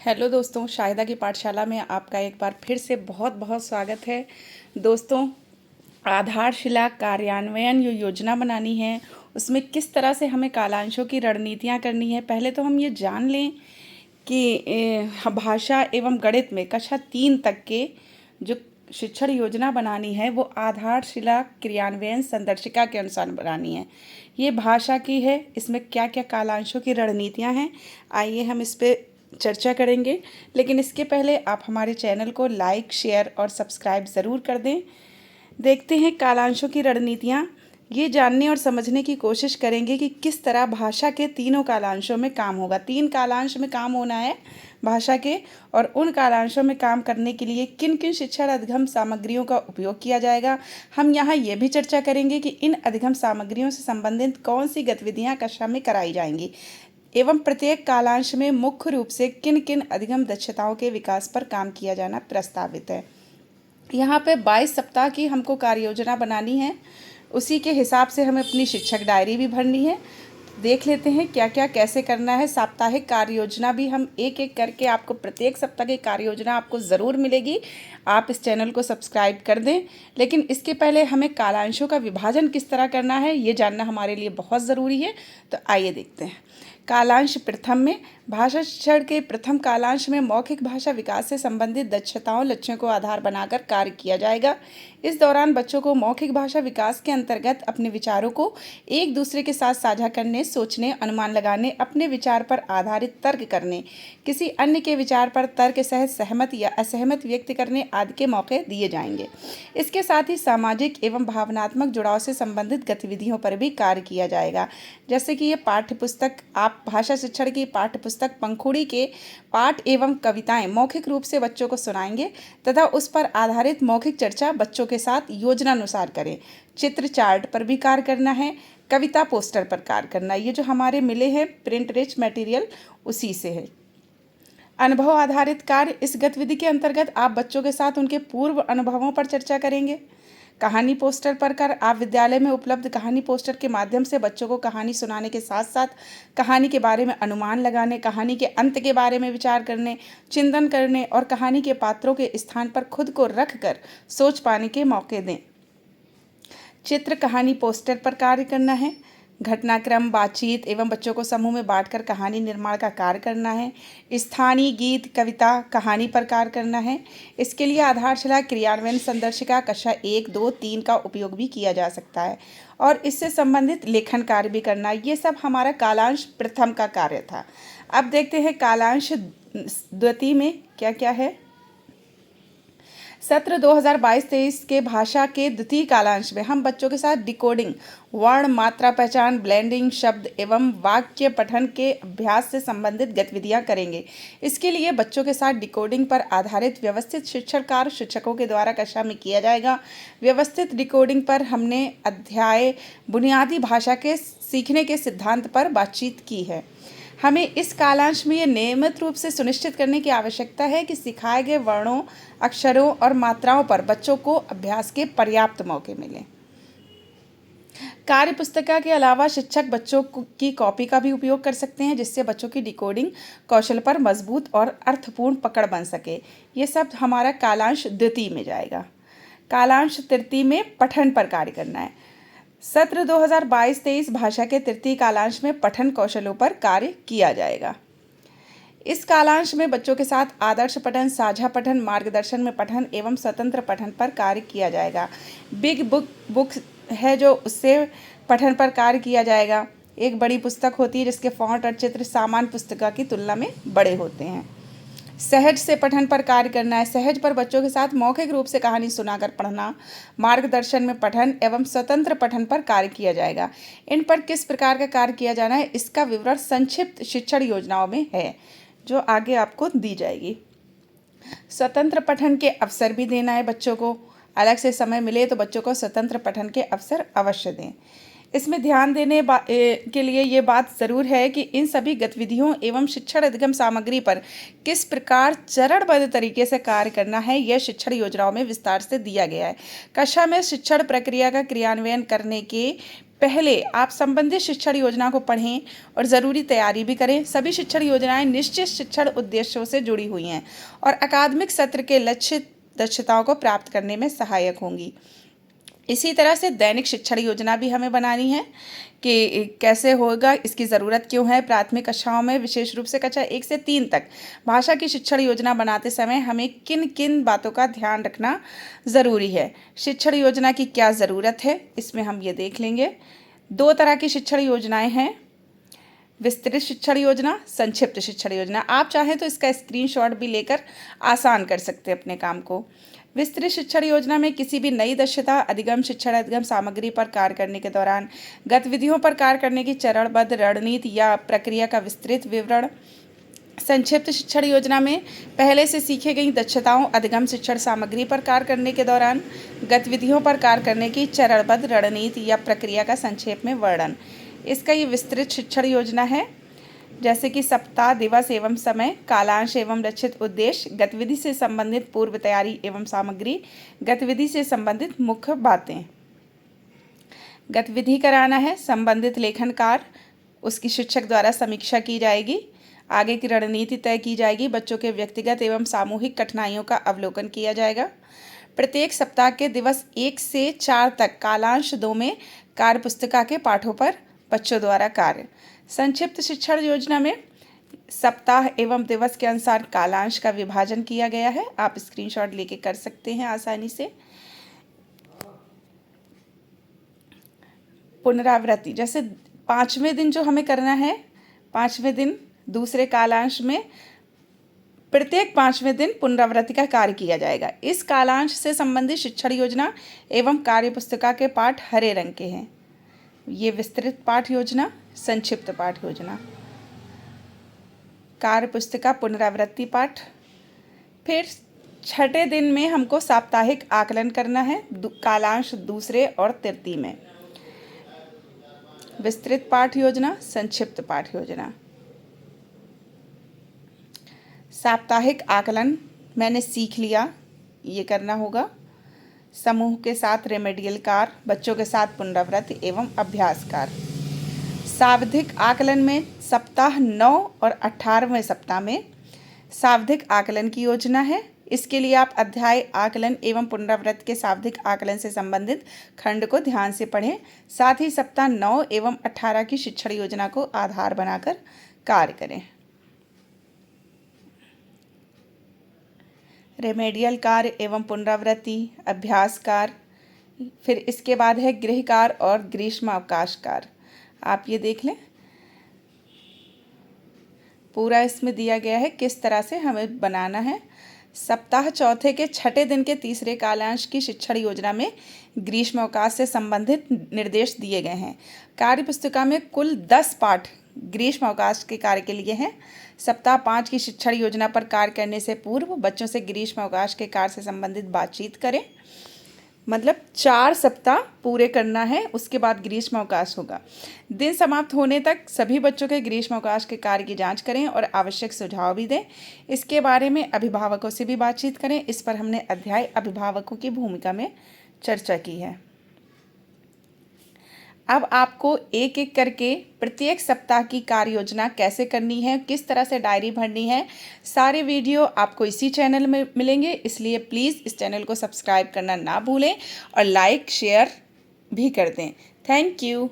Hello दोस्तों, शाहिदा की पाठशाला में आपका एक बार फिर से बहुत बहुत स्वागत है। दोस्तों, आधारशिला कार्यान्वयन जो योजना बनानी है उसमें किस तरह से हमें कालांशों की रणनीतियाँ करनी है, पहले तो हम ये जान लें कि भाषा एवं गणित में कक्षा 3 तक के जो शिक्षण योजना बनानी है वो आधारशिला क्रियान्वयन संदर्शिका के अनुसार बनानी है। ये भाषा की है, इसमें क्या क्या कालांशों की रणनीतियाँ हैं, आइए हम इस पे चर्चा करेंगे। लेकिन इसके पहले आप हमारे चैनल को लाइक, शेयर और सब्सक्राइब ज़रूर कर दें। देखते हैं कालांशों की रणनीतियाँ। ये जानने और समझने की कोशिश करेंगे कि किस तरह भाषा के तीनों कालांशों में काम होगा। 3 कालांश में काम होना है भाषा के, और उन कालांशों में काम करने के लिए किन किन शिक्षण अधिगम सामग्रियों का उपयोग किया जाएगा। हम यहाँ ये भी चर्चा करेंगे कि इन अधिगम सामग्रियों से संबंधित कौन सी गतिविधियाँ कक्षा में कराई जाएंगी एवं प्रत्येक कालांश में मुख्य रूप से किन किन अधिगम दक्षताओं के विकास पर काम किया जाना प्रस्तावित है। यहाँ पे 22 सप्ताह की हमको कार्य योजना बनानी है, उसी के हिसाब से हमें अपनी शिक्षक डायरी भी भरनी है। देख लेते हैं क्या क्या कैसे करना है। साप्ताहिक कार्य योजना भी हम एक एक करके आपको प्रत्येक सप्ताह की कार्य योजना आपको ज़रूर मिलेगी। आप इस चैनल को सब्सक्राइब कर दें। लेकिन इसके पहले हमें कालांशों का विभाजन किस तरह करना है ये जानना हमारे लिए बहुत ज़रूरी है। तो आइए देखते हैं। कालांश प्रथम में भाषा शिक्षण के प्रथम कालांश में मौखिक भाषा विकास से संबंधित दक्षताओं लक्ष्यों को आधार बनाकर कार्य किया जाएगा। इस दौरान बच्चों को मौखिक भाषा विकास के अंतर्गत अपने विचारों को एक दूसरे के साथ साझा करने, सोचने, अनुमान लगाने, अपने विचार पर आधारित तर्क करने, किसी अन्य के विचार पर तर्क सहित सहमत या असहमत व्यक्त करने आदि के मौके दिए जाएंगे। इसके साथ ही सामाजिक एवं भावनात्मक जुड़ाव से संबंधित गतिविधियों पर भी कार्य किया जाएगा। जैसे कि ये पाठ्यपुस्तक, आप भाषा शिक्षण की पाठ्यपुस्तक पंखुड़ी के पाठ एवं कविताएं मौखिक रूप से बच्चों को सुनाएंगे तथा उस पर आधारित मौखिक चर्चा बच्चों के साथ योजनानुसार करें। चित्र चार्ट पर भी कार्य करना है, कविता पोस्टर पर कार्य करना है। ये जो हमारे मिले हैं प्रिंट रिच मटेरियल उसी से है। अनुभव आधारित कार्य, इस गतिविधि के अंतर्गत आप बच्चों के साथ उनके पूर्व अनुभवों पर चर्चा करेंगे। कहानी पोस्टर पर कर आप विद्यालय में उपलब्ध कहानी पोस्टर के माध्यम से बच्चों को कहानी सुनाने के साथ साथ कहानी के बारे में अनुमान लगाने, कहानी के अंत के बारे में विचार करने, चिंतन करने और कहानी के पात्रों के स्थान पर खुद को रख कर सोच पाने के मौके दें। चित्र कहानी पोस्टर पर कार्य करना है। घटनाक्रम, बातचीत एवं बच्चों को समूह में बांटकर कहानी निर्माण का कार्य करना है। स्थानीय गीत, कविता, कहानी पर कार्य करना है। इसके लिए आधारशिला क्रियान्वयन संदर्शिका कक्षा 1, 2, 3 का उपयोग भी किया जा सकता है और इससे संबंधित लेखन कार्य भी करना है। ये सब हमारा कालांश प्रथम का कार्य था। अब देखते हैं कालांश द्वितीय में क्या क्या है। सत्र 2022-23 के भाषा के द्वितीय कालांश में हम बच्चों के साथ डिकोडिंग, वर्ण मात्रा पहचान, ब्लेंडिंग, शब्द एवं वाक्य पठन के अभ्यास से संबंधित गतिविधियां करेंगे। इसके लिए बच्चों के साथ डिकोडिंग पर आधारित व्यवस्थित शिक्षण कार्य शिक्षकों के द्वारा कक्षा में किया जाएगा। व्यवस्थित डिकोडिंग पर हमने अध्याय बुनियादी भाषा के सीखने के सिद्धांत पर बातचीत की है। हमें इस कालांश में ये नियमित रूप से सुनिश्चित करने की आवश्यकता है कि सिखाए गए वर्णों, अक्षरों और मात्राओं पर बच्चों को अभ्यास के पर्याप्त मौके मिलें। कार्य पुस्तिका के अलावा शिक्षक बच्चों की कॉपी का भी उपयोग कर सकते हैं, जिससे बच्चों की डिकोडिंग कौशल पर मजबूत और अर्थपूर्ण पकड़ बन सके। ये सब हमारा कालांश द्वितीय में जाएगा। कालांश तृतीय में पठन पर कार्य करना है। सत्र 2022-23 भाषा के तृतीय कालांश में पठन कौशलों पर कार्य किया जाएगा। इस कालांश में बच्चों के साथ आदर्श पठन, साझा पठन, मार्गदर्शन में पठन एवं स्वतंत्र पठन पर कार्य किया जाएगा। बिग बुक है जो उससे पठन पर कार्य किया जाएगा। एक बड़ी पुस्तक होती है जिसके फॉन्ट और चित्र सामान्य पुस्तिका की तुलना में बड़े होते हैं। सहज से पठन पर कार्य करना है। सहज पर बच्चों के साथ मौखिक रूप से कहानी सुनाकर पढ़ना, मार्गदर्शन में पठन एवं स्वतंत्र पठन पर कार्य किया जाएगा। इन पर किस प्रकार का कार्य किया जाना है इसका विवरण संक्षिप्त शिक्षण योजनाओं में है जो आगे आपको दी जाएगी। स्वतंत्र पठन के अवसर भी देना है बच्चों को। अलग से समय मिले तो बच्चों को स्वतंत्र पठन के अवसर अवश्य दें। इसमें ध्यान देने के लिए ये बात ज़रूर है कि इन सभी गतिविधियों एवं शिक्षण अधिगम सामग्री पर किस प्रकार चरणबद्ध तरीके से कार्य करना है यह शिक्षण योजनाओं में विस्तार से दिया गया है। कक्षा में शिक्षण प्रक्रिया का क्रियान्वयन करने के पहले आप संबंधित शिक्षण योजना को पढ़ें और ज़रूरी तैयारी भी करें। सभी शिक्षण योजनाएं निश्चित शिक्षण उद्देश्यों से जुड़ी हुई हैं और अकादमिक सत्र के लक्षित दक्षताओं को प्राप्त करने में सहायक होंगी। इसी तरह से दैनिक शिक्षण योजना भी हमें बनानी है कि कैसे होगा, इसकी ज़रूरत क्यों है। प्राथमिक कक्षाओं में विशेष रूप से कक्षा 1 से 3 तक भाषा की शिक्षण योजना बनाते समय हमें किन किन बातों का ध्यान रखना ज़रूरी है। शिक्षण योजना की क्या ज़रूरत है, इसमें हम ये देख लेंगे। 2 तरह की शिक्षण योजनाएं हैं, विस्तृत शिक्षण योजना, संक्षिप्त शिक्षण योजना। आप चाहें तो इसका स्क्रीनशॉट भी लेकर आसान कर सकते हैं अपने काम को। विस्तृत शिक्षण योजना में किसी भी नई दक्षता, अधिगम शिक्षण, अधिगम सामग्री पर कार्य करने के दौरान गतिविधियों पर कार्य करने की चरणबद्ध रणनीति या प्रक्रिया का विस्तृत विवरण। संक्षिप्त शिक्षण योजना में पहले से सीखे गई दक्षताओं, अधिगम शिक्षण सामग्री पर कार्य करने के दौरान गतिविधियों पर कार्य करने की चरणबद्ध रणनीति या प्रक्रिया का संक्षेप में वर्णन। इसका ये विस्तृत शिक्षण योजना है, जैसे कि सप्ताह, दिवस एवं समय, कालांश एवं लक्षित उद्देश्य, गतिविधि से संबंधित पूर्व तैयारी एवं सामग्री, गतिविधि से संबंधित मुख्य बातें। गतिविधि कराना है, संबंधित लेखन कार्य, उसकी शिक्षक द्वारा समीक्षा की जाएगी, आगे की रणनीति तय की जाएगी, बच्चों के व्यक्तिगत एवं सामूहिक कठिनाइयों का अवलोकन किया जाएगा। प्रत्येक सप्ताह के दिवस 1 से 4 तक कालांश 2 में कार्य पुस्तिका के पाठों पर बच्चों द्वारा कार्य। संक्षिप्त शिक्षण योजना में सप्ताह एवं दिवस के अनुसार कालांश का विभाजन किया गया है। आप स्क्रीनशॉट लेके कर सकते हैं आसानी से। पुनरावृत्ति, जैसे 5वें दिन जो हमें करना है, 5वें दिन दूसरे कालांश में प्रत्येक 5वें दिन पुनरावृत्ति का कार्य किया जाएगा। इस कालांश से संबंधित शिक्षण योजना एवं कार्य पुस्तिका के पाठ हरे रंग के हैं। ये विस्तृत पाठ योजना, संक्षिप्त पाठ योजना। कार्य पुस्तिका पुनरावृत्ति पाठ। फिर 6ठे दिन में हमको साप्ताहिक आकलन करना है, कालांश दूसरे और तृतीय में। विस्तृत पाठ योजना, संक्षिप्त पाठ योजना। साप्ताहिक आकलन मैंने सीख लिया, ये करना होगा। समूह के साथ रेमेडियल कार्य, बच्चों के साथ पुनरावृत्ति एवं अभ्यास कार्य। सावधिक आकलन में सप्ताह 9 और 18वें सप्ताह में सावधिक आकलन की योजना है। इसके लिए आप अध्याय आकलन एवं पुनरावृत्ति के सावधिक आकलन से संबंधित खंड को ध्यान से पढ़ें। साथ ही सप्ताह 9 एवं 18 की शिक्षण योजना को आधार बनाकर कार्य करें। रेमेडियल कार्य एवं पुनरावृत्ति, अभ्यास कार्य। फिर इसके बाद है गृह कार्य और ग्रीष्मावकाश कार्य। आप ये देख लें, पूरा इसमें दिया गया है किस तरह से हमें बनाना है। सप्ताह चौथे के 6ठे दिन के तीसरे कालांश की शिक्षण योजना में ग्रीष्मावकाश से संबंधित निर्देश दिए गए हैं। कार्य पुस्तिका में कुल 10 पाठ ग्रीष्मावकाश के कार्य के लिए हैं। सप्ताह 5 की शिक्षण योजना पर कार्य करने से पूर्व बच्चों से ग्रीष्मावकाश के कार्य से संबंधित बातचीत करें। मतलब 4 सप्ताह पूरे करना है, उसके बाद ग्रीष्मावकाश होगा। दिन समाप्त होने तक सभी बच्चों के ग्रीष्मावकाश के कार्य की जांच करें और आवश्यक सुझाव भी दें। इसके बारे में अभिभावकों से भी बातचीत करें। इस पर हमने अध्याय अभिभावकों की भूमिका में चर्चा की है। अब आपको एक एक करके प्रत्येक सप्ताह की कार्य योजना कैसे करनी है, किस तरह से डायरी भरनी है, सारे वीडियो आपको इसी चैनल में मिलेंगे। इसलिए प्लीज़ इस चैनल को सब्सक्राइब करना ना भूलें और लाइक शेयर भी कर दें। Thank you.